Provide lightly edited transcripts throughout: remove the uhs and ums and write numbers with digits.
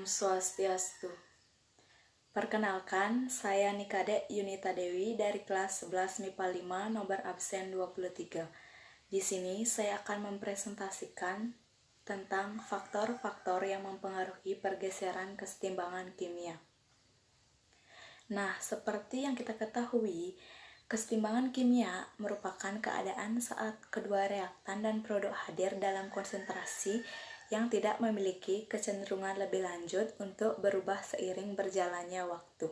Swastiastu. Perkenalkan, saya Nikade Yunita Dewi dari kelas 11 MIPA 5 nomor absen 23. Di sini saya akan mempresentasikan tentang faktor-faktor yang mempengaruhi pergeseran kesetimbangan kimia. Nah, seperti yang kita ketahui, kesetimbangan kimia merupakan keadaan saat kedua reaktan dan produk hadir dalam konsentrasi yang tidak memiliki kecenderungan lebih lanjut untuk berubah seiring berjalannya waktu.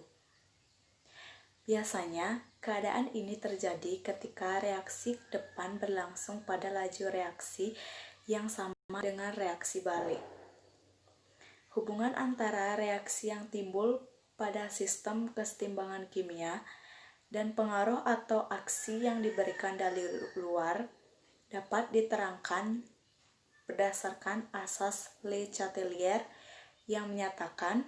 Biasanya, keadaan ini terjadi ketika reaksi depan berlangsung pada laju reaksi yang sama dengan reaksi balik. Hubungan antara reaksi yang timbul pada sistem kesetimbangan kimia dan pengaruh atau aksi yang diberikan dari luar dapat diterangkan berdasarkan asas Le Chatelier yang menyatakan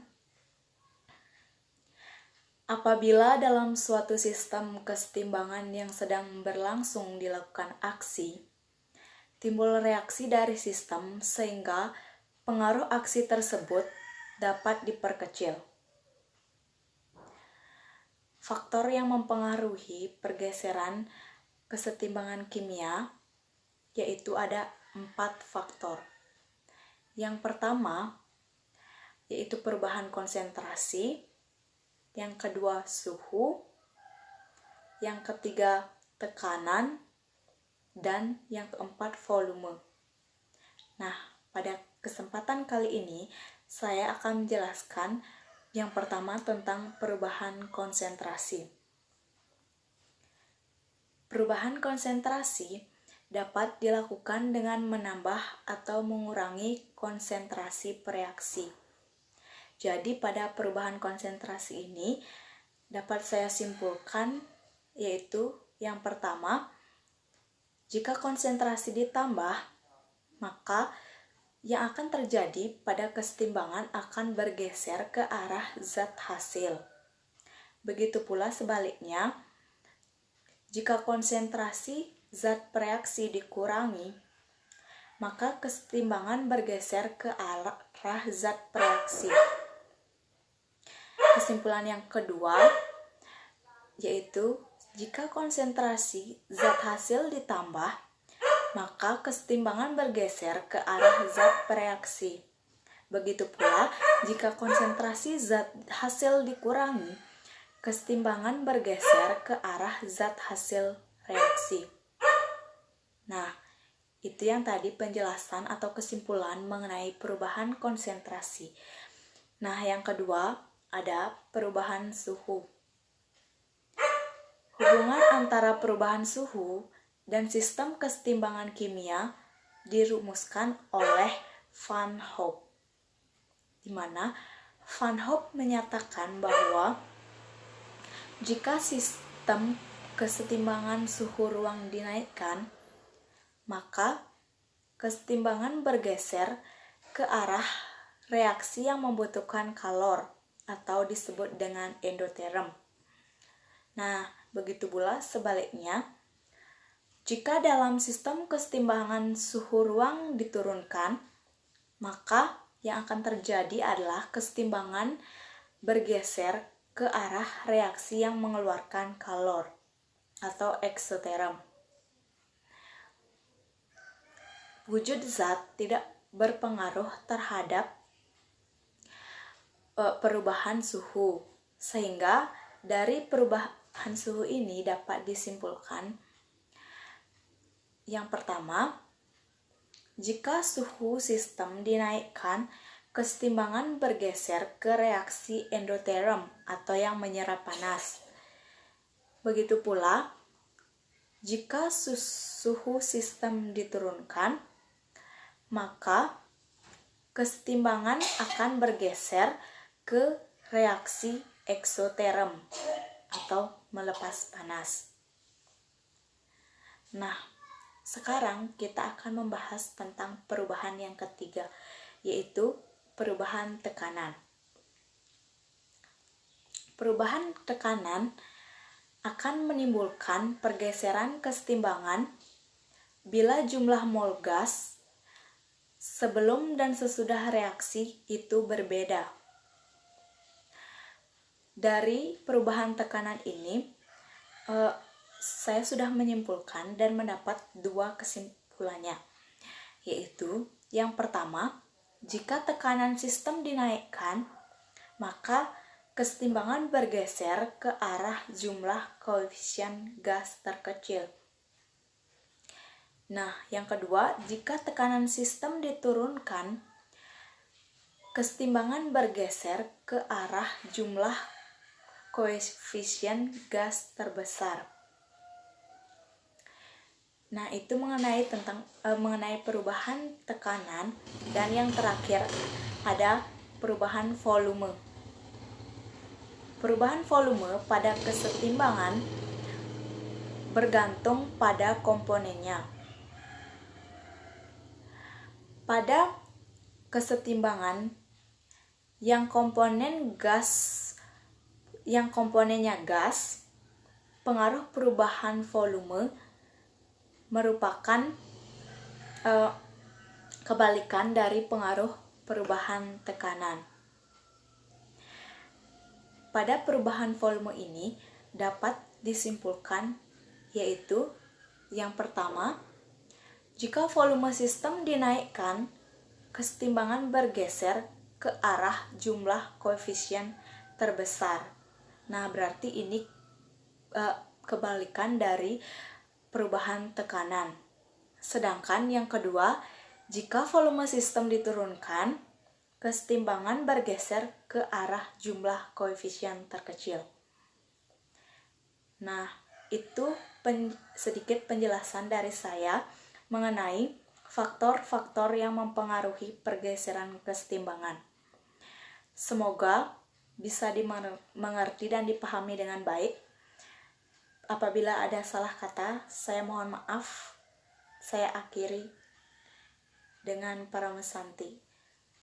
apabila dalam suatu sistem kesetimbangan yang sedang berlangsung dilakukan aksi, timbul reaksi dari sistem sehingga pengaruh aksi tersebut dapat diperkecil. Faktor yang mempengaruhi pergeseran kesetimbangan kimia yaitu ada 4 faktor. Yang pertama yaitu perubahan konsentrasi, yang kedua suhu, yang ketiga tekanan, dan yang keempat volume. Nah, pada kesempatan kali ini saya akan menjelaskan yang pertama tentang perubahan konsentrasi. Perubahan konsentrasi dapat dilakukan dengan menambah atau mengurangi konsentrasi reaksi. Jadi pada perubahan konsentrasi ini dapat saya simpulkan yaitu yang pertama, jika konsentrasi ditambah, maka yang akan terjadi pada kesetimbangan akan bergeser ke arah zat hasil. Begitu pula sebaliknya, jika konsentrasi zat reaksi dikurangi, maka kesetimbangan bergeser ke arah zat reaksi. Kesimpulan yang kedua yaitu jika konsentrasi zat hasil ditambah, maka kesetimbangan bergeser ke arah zat reaksi. Begitu pula jika konsentrasi zat hasil dikurangi, kesetimbangan bergeser ke arah zat hasil reaksi. Nah, itu yang tadi penjelasan atau kesimpulan mengenai perubahan konsentrasi. Nah, yang kedua ada perubahan suhu. Hubungan antara perubahan suhu dan sistem kesetimbangan kimia dirumuskan oleh Van Hoff, di mana Van Hoff menyatakan bahwa jika sistem kesetimbangan suhu ruang dinaikkan, maka kesetimbangan bergeser ke arah reaksi yang membutuhkan kalor atau disebut dengan endoterm. Nah, begitu pula sebaliknya, jika dalam sistem kesetimbangan suhu ruang diturunkan, maka yang akan terjadi adalah kesetimbangan bergeser ke arah reaksi yang mengeluarkan kalor atau eksoterm. Wujud zat tidak berpengaruh terhadap perubahan suhu, sehingga dari perubahan suhu ini dapat disimpulkan yang pertama, jika suhu sistem dinaikkan, kesetimbangan bergeser ke reaksi endoterm atau yang menyerap panas. Begitu pula, jika suhu sistem diturunkan, maka kesetimbangan akan bergeser ke reaksi eksoterm atau melepas panas. Nah, sekarang kita akan membahas tentang perubahan yang ketiga, yaitu perubahan tekanan. Perubahan tekanan akan menimbulkan pergeseran kesetimbangan bila jumlah mol gas sebelum dan sesudah reaksi itu berbeda. Dari perubahan tekanan ini, saya sudah menyimpulkan dan mendapat dua kesimpulannya, yaitu yang pertama, jika tekanan sistem dinaikkan, maka kesetimbangan bergeser ke arah jumlah koefisien gas terkecil. Nah, yang kedua, jika tekanan sistem diturunkan, kesetimbangan bergeser ke arah jumlah koefisien gas terbesar. Nah, itu mengenai perubahan tekanan, dan yang terakhir ada perubahan volume. Perubahan volume pada kesetimbangan bergantung pada komponennya. Pada kesetimbangan yang komponennya gas, pengaruh perubahan volume merupakan kebalikan dari pengaruh perubahan tekanan. Pada perubahan volume ini dapat disimpulkan, yaitu yang pertama, jika volume sistem dinaikkan, kesetimbangan bergeser ke arah jumlah koefisien terbesar. Nah, berarti ini kebalikan dari perubahan tekanan. Sedangkan yang kedua, jika volume sistem diturunkan, kesetimbangan bergeser ke arah jumlah koefisien terkecil. Nah, itu sedikit penjelasan dari saya mengenai faktor-faktor yang mempengaruhi pergeseran kesetimbangan. Semoga bisa dimengerti dan dipahami dengan baik. Apabila ada salah kata, saya mohon maaf. Saya akhiri dengan Paramesanti.